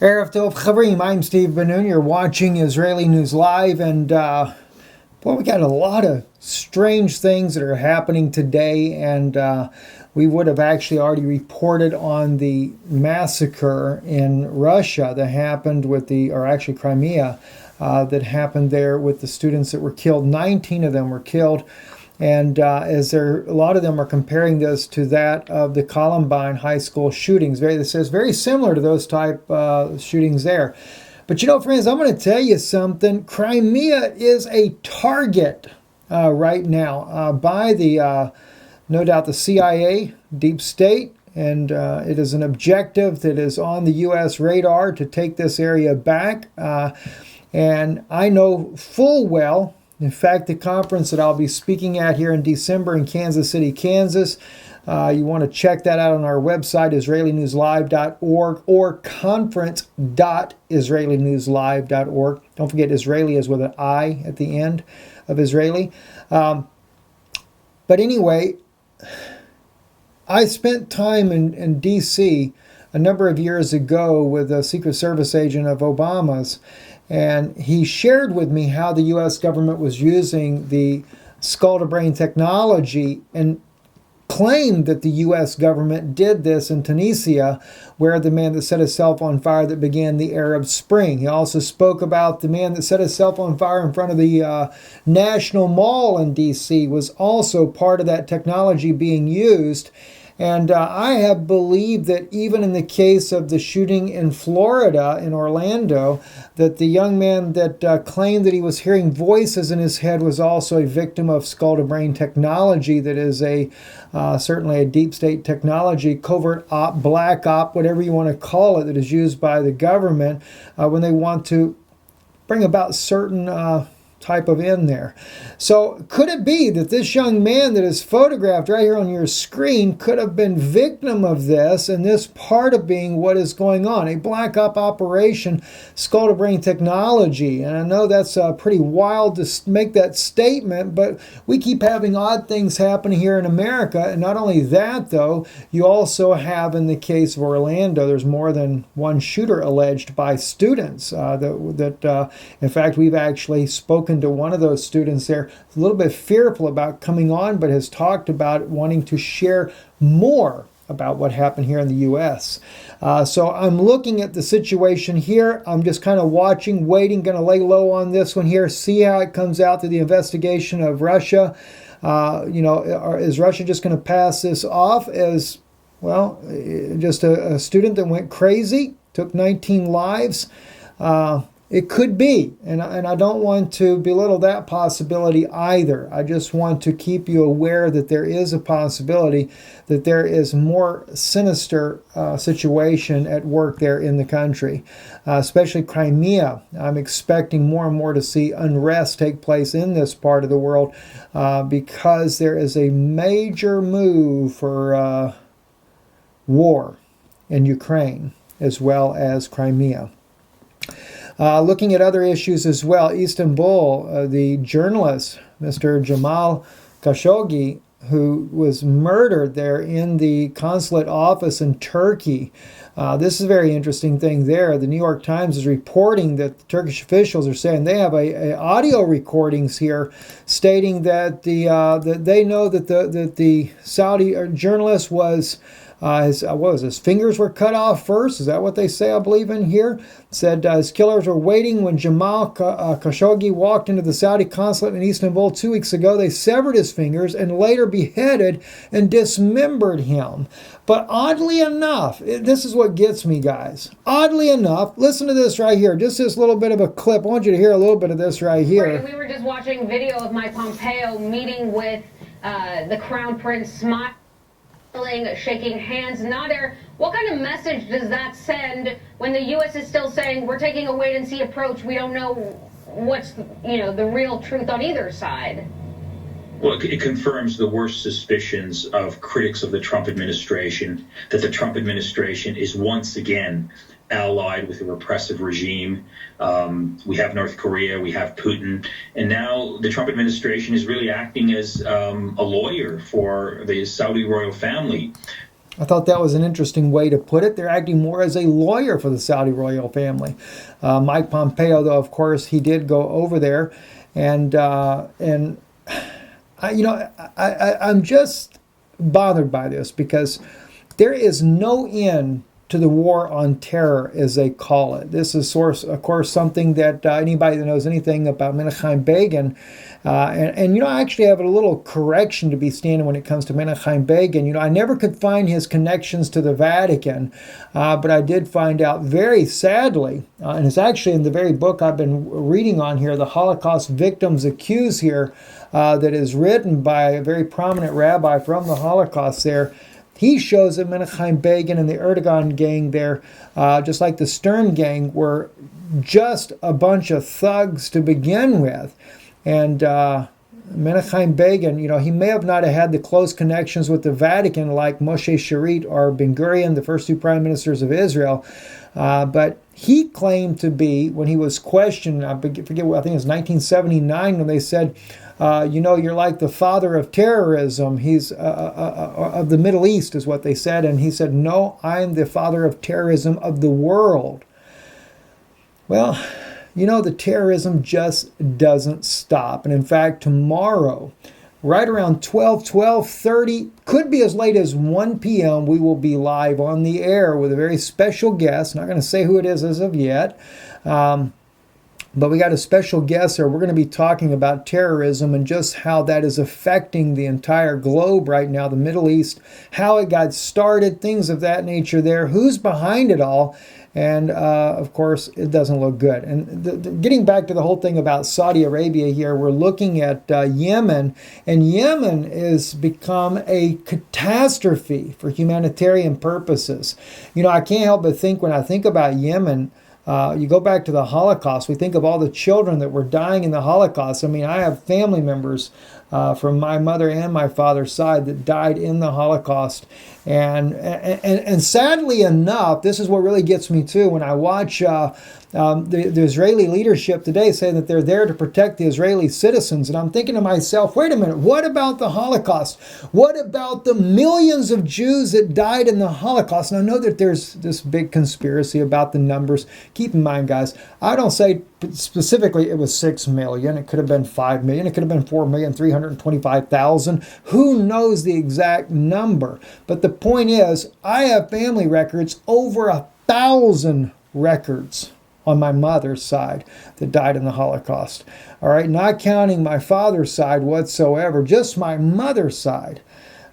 Erev Tov Chavrim, I'm Steve Ben-Nun. You're watching Israeli News Live, and we got a lot of strange things that are happening today, and we would have actually already reported on the massacre in Russia that happened with Crimea, that happened there with the students that were killed. 19 of them were killed. And a lot of them are comparing this to that of the Columbine high school shootings. It says very similar to those type shootings there. But you know, friends, I'm going to tell you something. Crimea is a target right now by no doubt the CIA, deep state, and it is an objective that is on the U.S. radar to take this area back. And I know full well. In fact, the conference that I'll be speaking at here in December in Kansas City, Kansas, you want to check that out on our website, israelinewslive.org, or conference.israelinewslive.org. Don't forget, Israeli is with an I at the end of Israeli. But anyway, I spent time in D.C. a number of years ago with a Secret Service agent of Obama's, and he shared with me how the U.S. government was using the skull-to-brain technology and claimed that the U.S. government did this in Tunisia, where the man that set his cell phone on fire that began the Arab Spring. He also spoke about the man that set his cell phone on fire in front of the National Mall in D.C. was also part of that technology being used. And I have believed that even in the case of the shooting in Florida, in Orlando, that the young man that claimed that he was hearing voices in his head was also a victim of skull-to-brain technology that is certainly a deep state technology, covert op, black op, whatever you want to call it, that is used by the government when they want to bring about certain type of end there. So could it be that this young man that is photographed right here on your screen could have been victim of this, and this part of being what is going on, a black op operation, skull-to-brain technology? And I know that's pretty wild to make that statement, but we keep having odd things happen here in America. And not only that, though, you also have, in the case of Orlando, there's more than one shooter alleged by students in fact, we've actually spoken to one of those students there, a little bit fearful about coming on, but has talked about wanting to share more about what happened here in the U.S. So I'm looking at the situation here. I'm just kind of watching, waiting, going to lay low on this one here, see how it comes out through the investigation of Russia. Is Russia just going to pass this off as, well, just a student that went crazy, took 19 lives? It could be, and I don't want to belittle that possibility either. I just want to keep you aware that there is a possibility that there is more sinister situation at work there in the country, especially Crimea. I'm expecting more and more to see unrest take place in this part of the world because there is a major move for war in Ukraine as well as Crimea. Looking at other issues as well, Istanbul, the journalist, Mr. Jamal Khashoggi, who was murdered there in the consulate office in Turkey. This is a very interesting thing there. The New York Times is reporting that the Turkish officials are saying they have audio recordings here stating that that they know that the Saudi journalist was his fingers were cut off first. Is that what they say, I believe, in here? Said his killers were waiting when Jamal Khashoggi walked into the Saudi consulate in Istanbul 2 weeks ago. They severed his fingers and later beheaded and dismembered him. But oddly enough, this is what gets me, guys. Oddly enough, listen to this right here. Just this little bit of a clip. I want you to hear a little bit of this right here. Right, we were just watching video of Mike Pompeo meeting with the Crown Prince, smiling, shaking hands. Nader, what kind of message does that send when the U.S. is still saying we're taking a wait-and-see approach? We don't know what's the real truth on either side. Well, it confirms the worst suspicions of critics of the Trump administration, that the Trump administration is once again allied with a repressive regime. We have North Korea, we have Putin, and now the Trump administration is really acting as a lawyer for the Saudi royal family. I thought that was an interesting way to put it. They're acting more as a lawyer for the Saudi royal family. Mike Pompeo, though, of course, he did go over there, and I'm just bothered by this because there is no end to the war on terror, as they call it. This is, of course, something that anybody that knows anything about Menachem Begin, I actually have a little correction to be standing when it comes to Menachem Begin. I never could find his connections to the Vatican, but I did find out very sadly, and it's actually in the very book I've been reading on here, The Holocaust Victims Accused here, that is written by a very prominent rabbi from the Holocaust there. He shows that Menachem Begin and the Erdogan gang there, just like the Stern gang, were just a bunch of thugs to begin with. And Menachem Begin, he may have not had the close connections with the Vatican like Moshe Sharit or Ben Gurion, the first two prime ministers of Israel, but he claimed to be, when he was questioned, I forget, I think it was 1979, when they said, you're like the father of terrorism. He's of the Middle East, is what they said. And he said, no, I'm the father of terrorism of the world. Well, the terrorism just doesn't stop. And in fact, tomorrow, right around 12:30, could be as late as 1 p.m., we will be live on the air with a very special guest. Not going to say who it is as of yet. But we got a special guest here. We're going to be talking about terrorism and just how that is affecting the entire globe right now, the Middle East, how it got started, things of that nature there, who's behind it all. And, of course, it doesn't look good. And getting back to the whole thing about Saudi Arabia here, we're looking at Yemen. And Yemen has become a catastrophe for humanitarian purposes. I can't help but think, when I think about Yemen, you go back to the Holocaust, we think of all the children that were dying in the Holocaust. I mean, I have family members from my mother and my father's side that died in the Holocaust. And sadly enough, this is what really gets me too, when I watch the Israeli leadership today say that they're there to protect the Israeli citizens. And I'm thinking to myself, wait a minute, what about the Holocaust? What about the millions of Jews that died in the Holocaust? And I know that there's this big conspiracy about the numbers. Keep in mind, guys, I don't say specifically it was 6 million. It could have been 5 million. It could have been 4,325,000. Who knows the exact number? But the point is, I have family records, over 1,000 records on my mother's side that died in the Holocaust. All right, not counting my father's side whatsoever, just my mother's side.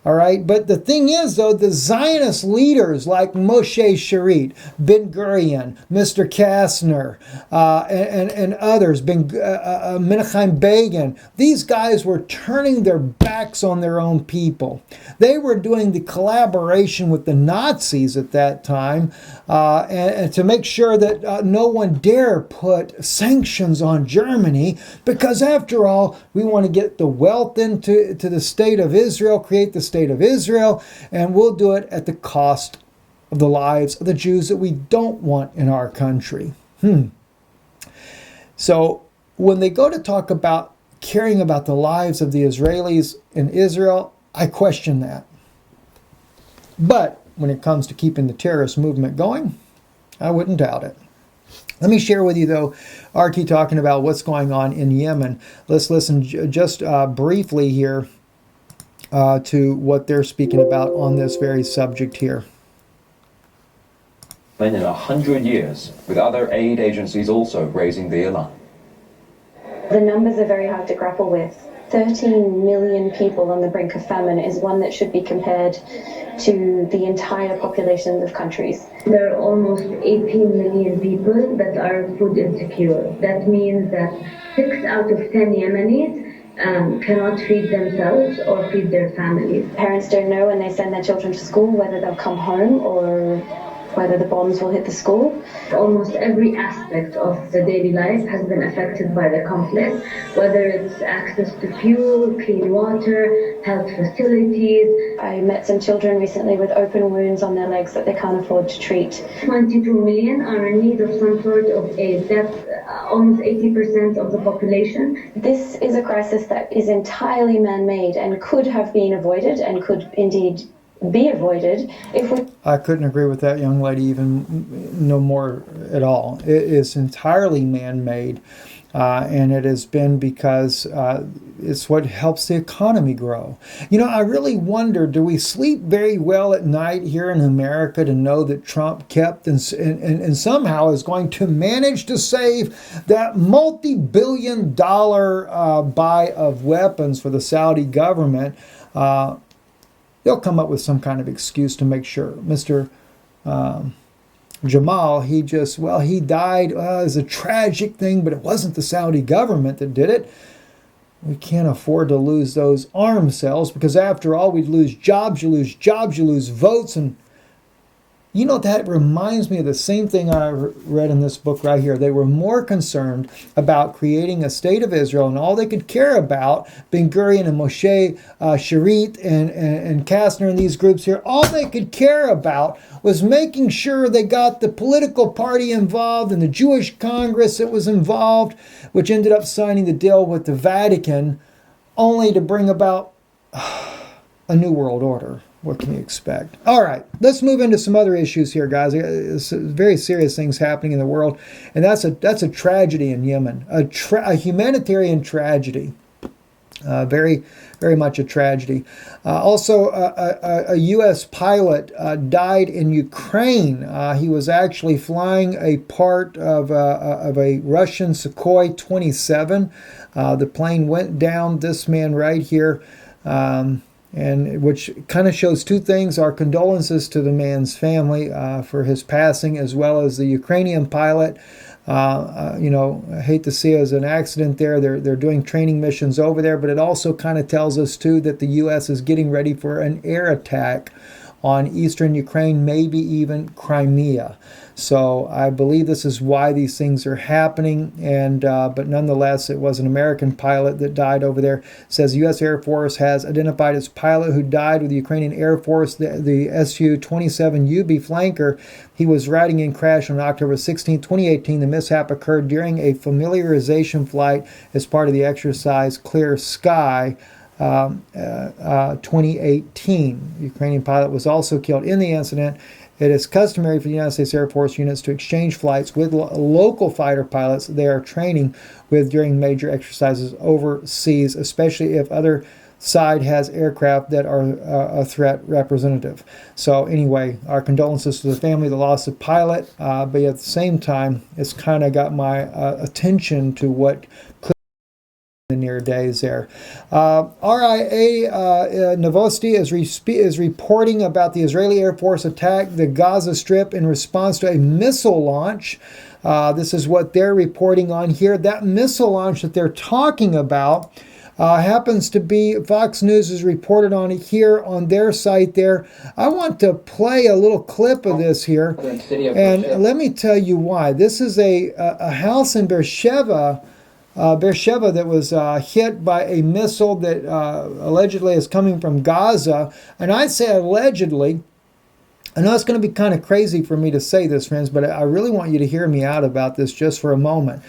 All right, but the thing is, though, the Zionist leaders like Moshe Sharit, Ben Gurion, Mr. Kastner, and others, Menachem Begin, these guys were turning their backs on their own people. They were doing the collaboration with the Nazis at that time, and to make sure that no one dare put sanctions on Germany, because after all, we want to get the wealth into the state of Israel, create the state of Israel, and we'll do it at the cost of the lives of the Jews that we don't want in our country. So when they go to talk about caring about the lives of the Israelis in Israel, I question that. But when it comes to keeping the terrorist movement going, I wouldn't doubt it. Let me share with you, though, Archie talking about what's going on in Yemen. Let's listen just briefly here to what they're speaking about on this very subject here. In 100 years, with other aid agencies also raising the alarm. The numbers are very hard to grapple with. 13 million people on the brink of famine is one that should be compared to the entire populations of countries. There are almost 18 million people that are food insecure. That means that 6 out of 10 Yemenis cannot feed themselves or feed their families. Parents don't know when they send their children to school whether they'll come home or whether the bombs will hit the school. Almost every aspect of the daily life has been affected by the conflict, whether it's access to fuel, clean water, health facilities. I met some children recently with open wounds on their legs that they can't afford to treat. 22 million are in need of some sort of aid. That's almost 80% of the population. This is a crisis that is entirely man-made and could have been avoided and could indeed be avoided if we I couldn't agree with that young lady even no more at all. It is entirely man-made, and it has been because it's what helps the economy grow. You know, I really wonder, do we sleep very well at night here in America to know that Trump kept and somehow is going to manage to save that multi-billion-dollar buy of weapons for the Saudi government? They'll come up with some kind of excuse to make sure. Mr. Jamal, he died. It was a tragic thing, but it wasn't the Saudi government that did it. We can't afford to lose those arm sales because after all, we'd lose jobs, you lose votes. And you know, that reminds me of the same thing I read in this book right here. They were more concerned about creating a state of Israel, and all they could care about, Ben Gurion and Moshe Sharit and Kastner and these groups here, all they could care about was making sure they got the political party involved and the Jewish Congress that was involved, which ended up signing the deal with the Vatican, only to bring about a new world order. What can you expect? All right, let's move into some other issues here, guys. It's very serious things happening in the world, and that's a tragedy in Yemen, a humanitarian tragedy, very, very much a tragedy. Also, a U.S. pilot died in Ukraine. He was actually flying a part of a Russian Sukhoi 27. The plane went down. This man right here. And which kind of shows two things: our condolences to the man's family for his passing, as well as the Ukrainian pilot. You know, I hate to see it as an accident there. They're doing training missions over there, but it also kind of tells us too that the U.S. is getting ready for an air attack on eastern Ukraine, maybe even Crimea. So I believe this is why these things are happening. And but nonetheless, it was an American pilot that died over there. It says the U.S. Air Force has identified its pilot who died with the Ukrainian Air Force, the Su-27UB flanker. He was riding in crash on October 16, 2018. The mishap occurred during a familiarization flight as part of the exercise Clear Sky 2018. The Ukrainian pilot was also killed in the incident. It is customary for the United States Air Force units to exchange flights with local fighter pilots they are training with during major exercises overseas, especially if other side has aircraft that are a threat representative. So anyway, our condolences to the family, the loss of pilot, but at the same time, it's kind of got my attention to what could the near days there. RIA Novosti is reporting about the Israeli Air Force attack the Gaza Strip in response to a missile launch. This is what they're reporting on here. That missile launch that they're talking about happens to be, Fox News has reported on it here on their site there. I want to play a little clip of this here, and let me tell you why. This is a house in Beersheba that was hit by a missile that allegedly is coming from Gaza. And I say allegedly. I know it's going to be kind of crazy for me to say this, friends, but I really want you to hear me out about this just for a moment.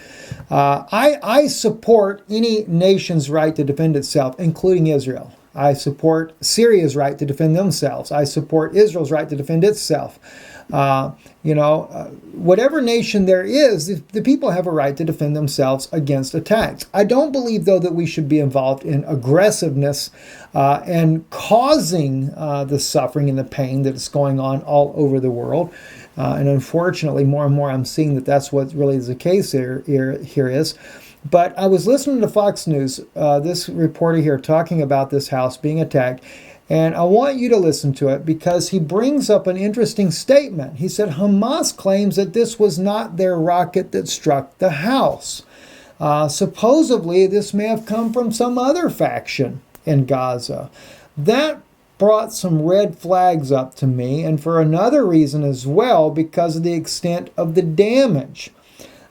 I support any nation's right to defend itself, including Israel. I support Syria's right to defend themselves. I support Israel's right to defend itself. Whatever nation there is, the people have a right to defend themselves against attacks. I don't believe, though, that we should be involved in aggressiveness and causing the suffering and the pain that is going on all over the world. And unfortunately, more and more I'm seeing that that's what really is the case here is. But I was listening to Fox News, this reporter here talking about this house being attacked. And I want you to listen to it because he brings up an interesting statement. He said Hamas claims that this was not their rocket that struck the house. Supposedly, this may have come from some other faction in Gaza. That brought some red flags up to me, and for another reason as well, because of the extent of the damage.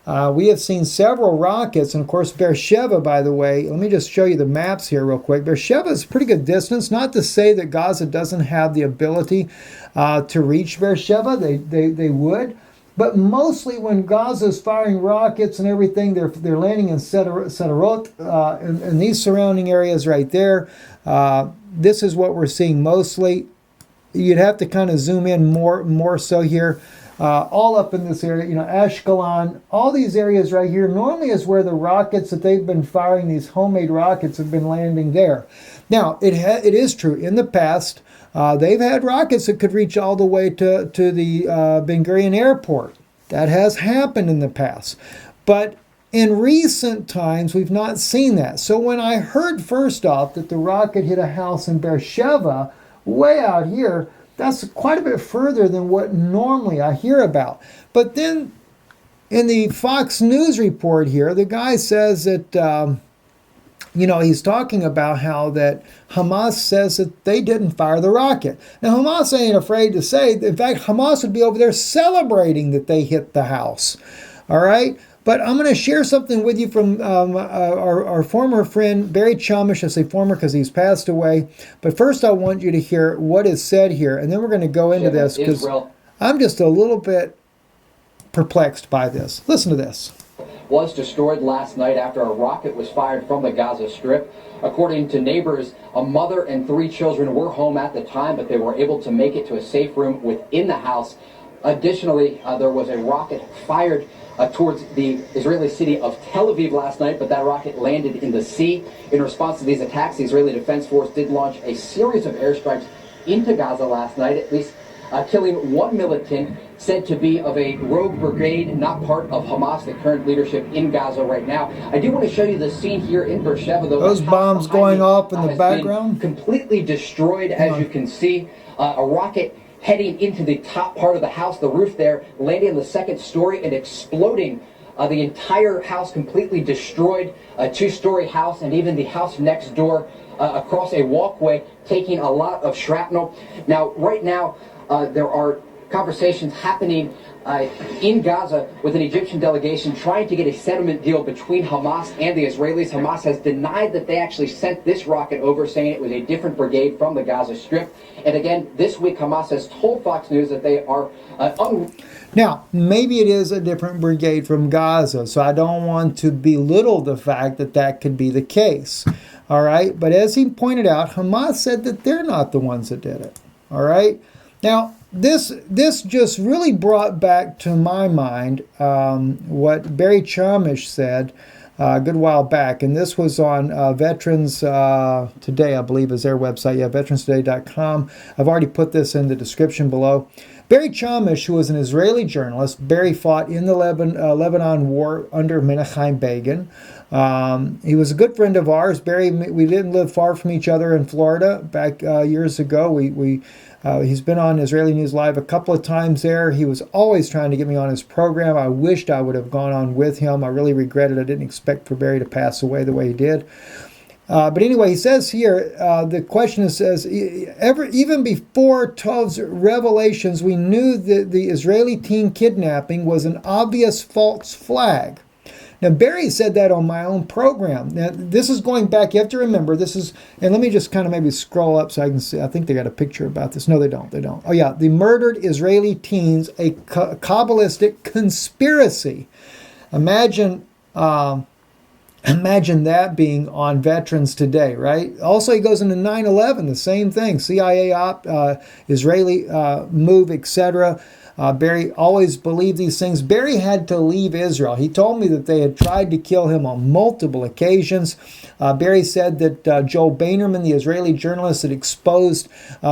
We have seen several rockets, and of course Beersheba, by the way, let me just show you the maps here real quick. Beersheba is a pretty good distance, not to say that Gaza doesn't have the ability to reach Beersheba, they would, but mostly when Gaza is firing rockets and everything, they're landing in Sderot and these surrounding areas right there. This is what we're seeing mostly. you'd have to kind of zoom in more so here. All up in this area, Ashkelon, all these areas right here normally is where the rockets that they've been firing, these homemade rockets, have been landing there. Now, it is true, in the past, they've had rockets that could reach all the way to the Ben Gurion airport. That has happened in the past. But in recent times, we've not seen that. So when I heard first off that the rocket hit a house in Beersheba, way out here, that's quite a bit further than what normally I hear about. But then in the Fox News report here, the guy says that, he's talking about how that Hamas says that they didn't fire the rocket. Now, Hamas ain't afraid to say, in fact, Hamas would be over there celebrating that they hit the house. All right? But I'm going to share something with you from our former friend, Barry Chumish. I say former because he's passed away. But first I want you to hear what is said here, and then we're going to go into this because I'm just a little bit perplexed by this. Listen to this. Was destroyed last night after a rocket was fired from the Gaza Strip. According to neighbors, a mother and 3 children were home at the time, but they were able to make it to a safe room within the house. Additionally, there was a rocket fired towards the Israeli city of Tel Aviv last night, but that rocket landed in the sea. In response to these attacks, the Israeli Defense Force did launch a series of airstrikes into Gaza last night, at least killing 1 militant said to be of a rogue brigade, not part of Hamas, the current leadership in Gaza right now. I do want to show you the scene here in Beersheba, though. Those bombs going off in the background? Completely destroyed, as you can see. A rocket heading into the top part of the house, the roof there, landing on the 2nd story and exploding. The entire house completely destroyed, a 2-story house, and even the house next door across a walkway, taking a lot of shrapnel. Now, right now, there are conversations happening in Gaza with an Egyptian delegation trying to get a settlement deal between Hamas and the Israelis. Hamas has denied that they actually sent this rocket over, saying it was a different brigade from the Gaza Strip. And again, this week, Hamas has told Fox News that they are Now, maybe it is a different brigade from Gaza, so I don't want to belittle the fact that that could be the case. All right? But as he pointed out, Hamas said that they're not the ones that did it. All right? Now, this just really brought back to my mind what Barry Chumish said a good while back, and this was on Veterans Today, I believe is their website. Yeah, veteranstoday.com. I've already put this in the description below. Barry Chumish, who was an Israeli journalist, Barry fought in the Lebanon War under Menachem Begin. He was a good friend of ours. Barry, we didn't live far from each other in Florida back years ago. He's been on Israeli News Live a couple of times there. He was always trying to get me on his program. I wished I would have gone on with him. I really regretted I didn't expect for Barry to pass away the way he did. But anyway, he says here, the question says, even before Tov's revelations, we knew that the Israeli teen kidnapping was an obvious false flag. Now, Barry said that on my own program. Now, this is going back, you have to remember, this is, and let me just kind of maybe scroll up so I can see, I think they got a picture about this. No, they don't. Oh, yeah, the murdered Israeli teens, a Kabbalistic conspiracy. Imagine that being on Veterans Today, right? Also, he goes into 9/11, the same thing, CIA op, Israeli move, etc. Barry always believed these things. Barry had to leave Israel. He told me that they had tried to kill him on multiple occasions. Barry said that Joel Bainerman, the Israeli journalist, had exposed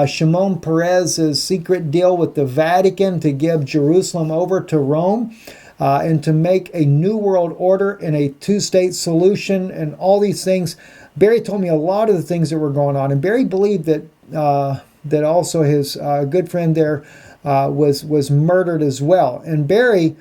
Shimon Peres's secret deal with the Vatican to give Jerusalem over to Rome. And to make a new world order and a 2-state solution and all these things. Barry told me a lot of the things that were going on. And Barry believed that that also his good friend there was murdered as well. And Barry,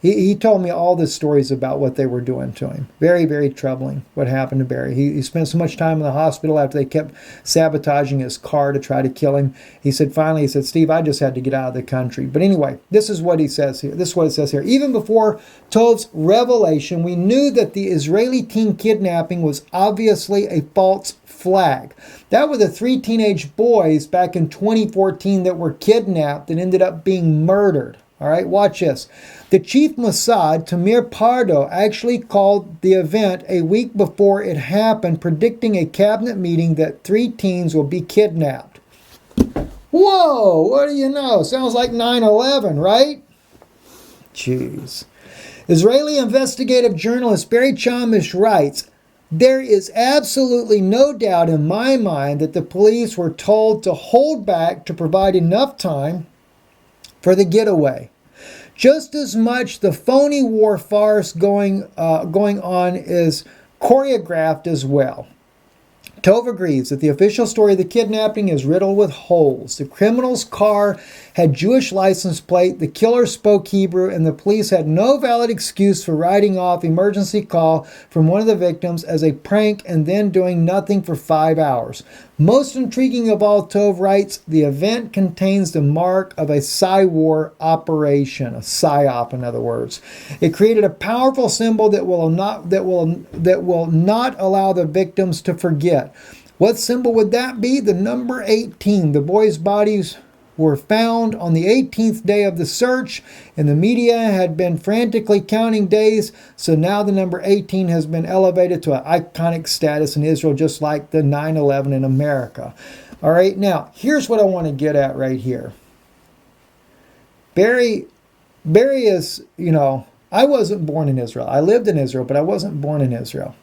he told me all the stories about what they were doing to him. Very, very troubling what happened to Barry. He spent so much time in the hospital after they kept sabotaging his car to try to kill him. He said, finally, Steve, I just had to get out of the country. But anyway, this is what he says here. This is what it says here. Even before Tov's revelation, we knew that the Israeli teen kidnapping was obviously a false flag. That were the 3 teenage boys back in 2014 that were kidnapped and ended up being murdered. All right, watch this. The chief Mossad, Tamir Pardo, actually called the event a week before it happened, predicting a cabinet meeting that 3 teens will be kidnapped. Whoa, what do you know? Sounds like 9/11, right? Jeez. Israeli investigative journalist Barry Chamish writes, there is absolutely no doubt in my mind that the police were told to hold back to provide enough time for the getaway. Just as much the phony war farce going on is choreographed as well. Tove agrees that the official story of the kidnapping is riddled with holes. The criminal's car had Jewish license plate, the killer spoke Hebrew, and the police had no valid excuse for writing off emergency call from one of the victims as a prank and then doing nothing for 5 hours. Most intriguing of all, Tove writes, the event contains the mark of a Psy-war operation, a psyop in other words. It created a powerful symbol that will not allow the victims to forget. What symbol would that be? The number 18. The boys' bodies were found on the 18th day of the search, and the media had been frantically counting days, so now the number 18 has been elevated to an iconic status in Israel, just like the 9/11 in America. All right, now, here's what I want to get at right here. Barry is, I wasn't born in Israel. I lived in Israel, but I wasn't born in Israel.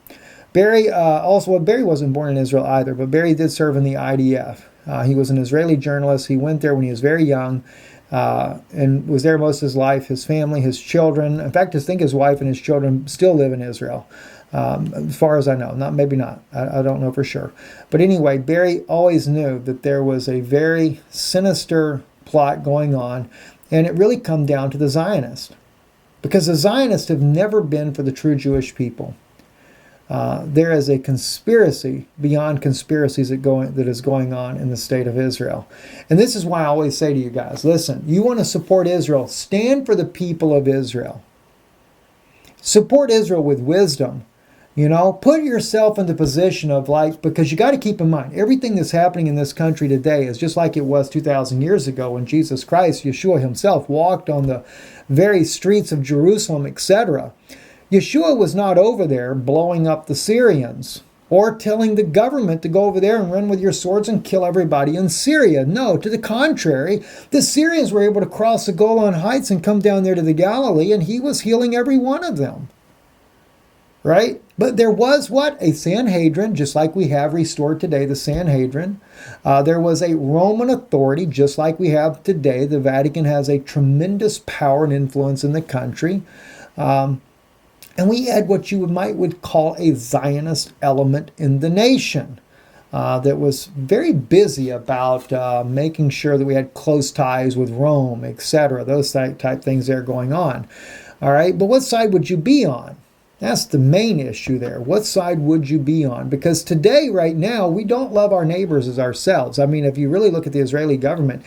Barry wasn't born in Israel either, but Barry did serve in the IDF. He was an Israeli journalist. He went there when he was very young and was there most of his life. His family, his children, in fact, I think his wife and his children still live in Israel, as far as I know. Maybe not. I don't know for sure. But anyway, Barry always knew that there was a very sinister plot going on, and it really come down to the Zionists, because the Zionists have never been for the true Jewish people. There is a conspiracy beyond conspiracies that is going on in the state of Israel. And this is why I always say to you guys, listen, you want to support Israel, stand for the people of Israel. Support Israel with wisdom. Put yourself in the position of because you got to keep in mind, everything that's happening in this country today is just like it was 2,000 years ago when Jesus Christ, Yeshua himself, walked on the very streets of Jerusalem, etc. Yeshua was not over there blowing up the Syrians or telling the government to go over there and run with your swords and kill everybody in Syria. No, to the contrary, the Syrians were able to cross the Golan Heights and come down there to the Galilee, and he was healing every one of them. Right? But there was a Sanhedrin, just like we have restored today, the Sanhedrin. There was a Roman authority, just like we have today. The Vatican has a tremendous power and influence in the country. And we had what you would call a Zionist element in the nation that was very busy about making sure that we had close ties with Rome, etc. Those type things there going on. All right, but what side would you be on? That's the main issue there. What side would you be on? Because today, right now, we don't love our neighbors as ourselves. I mean, if you really look at the Israeli government,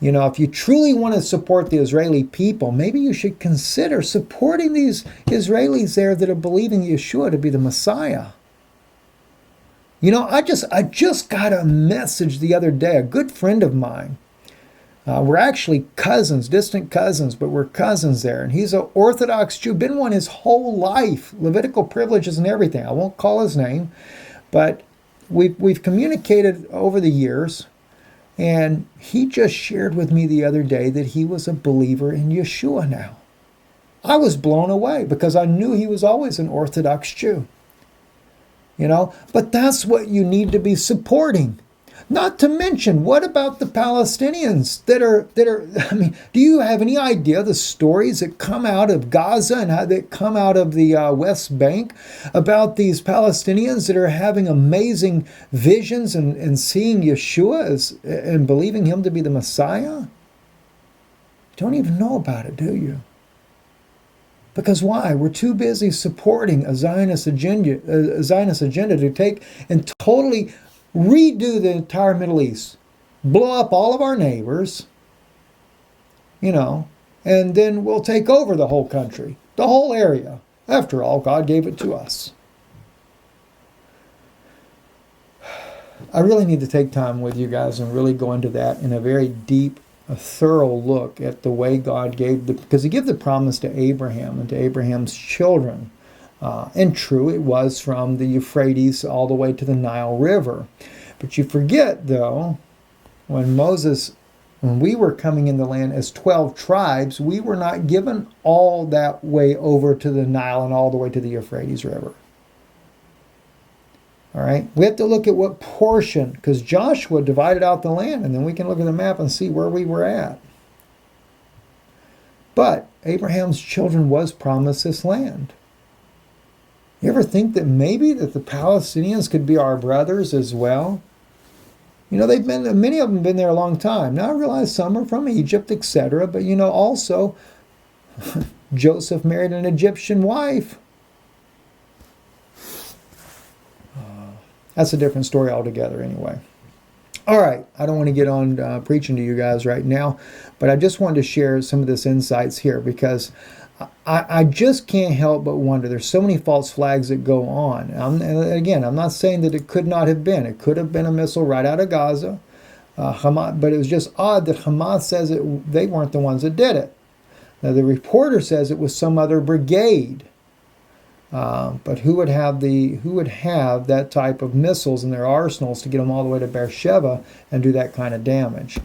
if you truly want to support the Israeli people, maybe you should consider supporting these Israelis there that are believing Yeshua to be the Messiah. I just got a message the other day. A good friend of mine, we're actually cousins, distant cousins, but we're cousins there. And he's an Orthodox Jew, been one his whole life, Levitical privileges and everything. I won't call his name, but we've communicated over the years. And he just shared with me the other day that he was a believer in Yeshua now. I was blown away because I knew he was always an Orthodox Jew. But that's what you need to be supporting. Not to mention, what about the Palestinians that are, do you have any idea the stories that come out of Gaza and how they come out of the West Bank about these Palestinians that are having amazing visions and seeing Yeshua and believing him to be the Messiah? Don't even know about it, do you? Because why? We're too busy supporting a Zionist agenda to take and totally redo the entire Middle East, blow up all of our neighbors, and then we'll take over the whole country, the whole area. After all, God gave it to us. I really need to take time with you guys and really go into that in a very deep, a thorough look at the way God gave because he gave the promise to Abraham and to Abraham's children. And true, it was from the Euphrates all the way to the Nile River. But you forget, though, when Moses When we were coming in the land as 12 tribes, we were not given all that way over to the Nile and all the way to the Euphrates River. All right, we have to look at what portion, because Joshua divided out the land, and then we can look at the map and see where we were at. But Abraham's children was promised this land. You ever think that maybe that the Palestinians could be our brothers as well? You know, many of them been there a long time. Now I realize some are from Egypt, etc. But you know, also, Joseph married an Egyptian wife. That's a different story altogether anyway. All right, I don't want to get on preaching to you guys right now, but I just wanted to share some of this insights here because I just can't help but wonder. There's so many false flags that go on. And again, I'm not saying that it could not have been. It could have been a missile right out of Gaza. Hamas, but it was just odd that Hamas says they weren't the ones that did it. Now, the reporter says it was some other brigade. But who would have that type of missiles in their arsenals to get them all the way to Beersheba and do that kind of damage?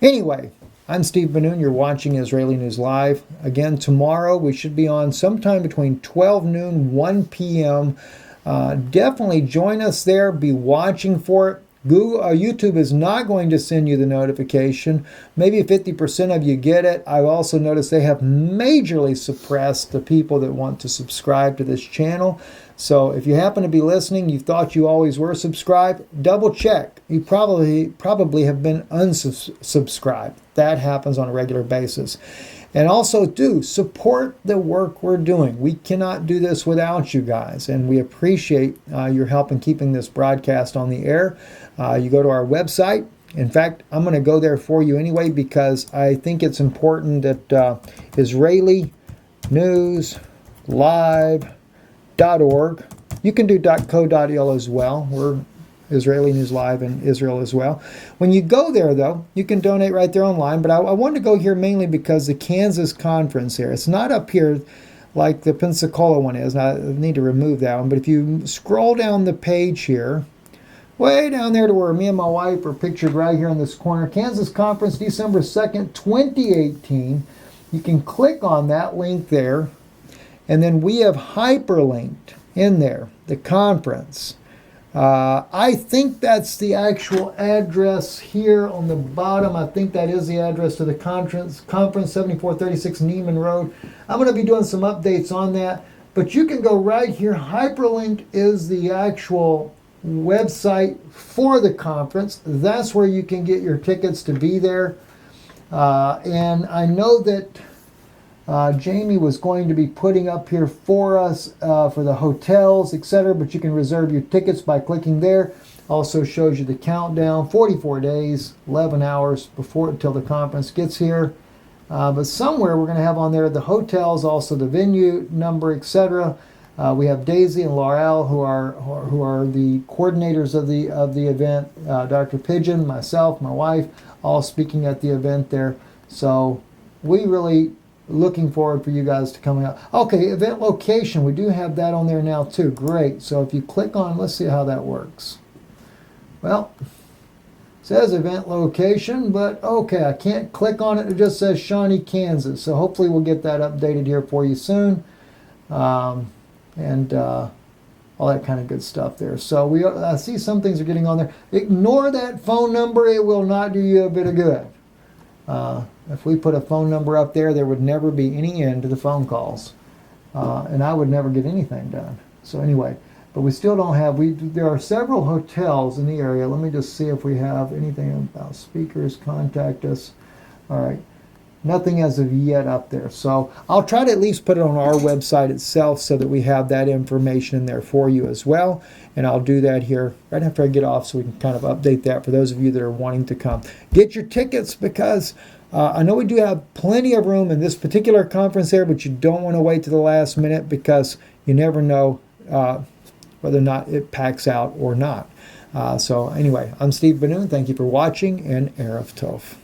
Anyway, I'm Steve Ben-Nun. You're watching Israeli News Live. Again, tomorrow we should be on sometime between 12 noon, 1 p.m. Definitely join us there. Be watching for it. YouTube is not going to send you the notification. Maybe 50% of you get it. I've also noticed they have majorly suppressed the people that want to subscribe to this channel. So if you happen to be listening, you thought you always were subscribed, double check. You probably have been unsubscribed. That happens on a regular basis. And also, do support the work we're doing. We cannot do this without you guys, and we appreciate your help in keeping this broadcast on the air. You go to our website. In fact, I'm going to go there for you anyway because I think it's important that Israeli News Live.org. You can do .co.il as well. We're Israeli News Live in Israel as well. When you go there, though, you can donate right there online. But I wanted to go here mainly because the Kansas conference here, it's not up here like the Pensacola one is. I need to remove that one. But if you scroll down the page here, way down there to where me and my wife are pictured right here in this corner, Kansas Conference, December 2nd, 2018. You can click on that link there. And then we have hyperlinked in there the conference. I think that's the actual address here on the bottom. I think that is the address to the conference 7436 Neiman Road. I'm going to be doing some updates on that, but you can go right here. Hyperlink is the actual website for the conference. That's where you can get your tickets to be there. And I know that Jamie was going to be putting up here for us for the hotels, etc. But you can reserve your tickets by clicking there. Also shows you the countdown, 44 days, 11 hours before until the conference gets here. But somewhere we're going to have on there the hotels, also the venue number, etc. We have Daisy and Laurel who are the coordinators of the event. Dr. Pigeon, myself, my wife, all speaking at the event there. So we really looking forward for you guys to coming out. Okay, event location. We do have that on there now too. Great. So if you click on, let's see how that works. Well, it says event location, but okay, I can't click on it. It just says Shawnee, Kansas. So hopefully we'll get that updated here for you soon. And all that kind of good stuff there. So I see some things are getting on there. Ignore that phone number. It will not do you a bit of good. If we put a phone number up there, there would never be any end to the phone calls. And I would never get anything done. So anyway, but we still don't have, there are several hotels in the area. Let me just see if we have anything about speakers, contact us. All right. Nothing as of yet up there. So I'll try to at least put it on our website itself so that we have that information in there for you as well. And I'll do that here right after I get off so we can kind of update that for those of you that are wanting to come. Get your tickets because I know we do have plenty of room in this particular conference there, but you don't want to wait to the last minute because you never know whether or not it packs out or not. So anyway, I'm Steve Ben-Nun. Thank you for watching, and Erev Tov.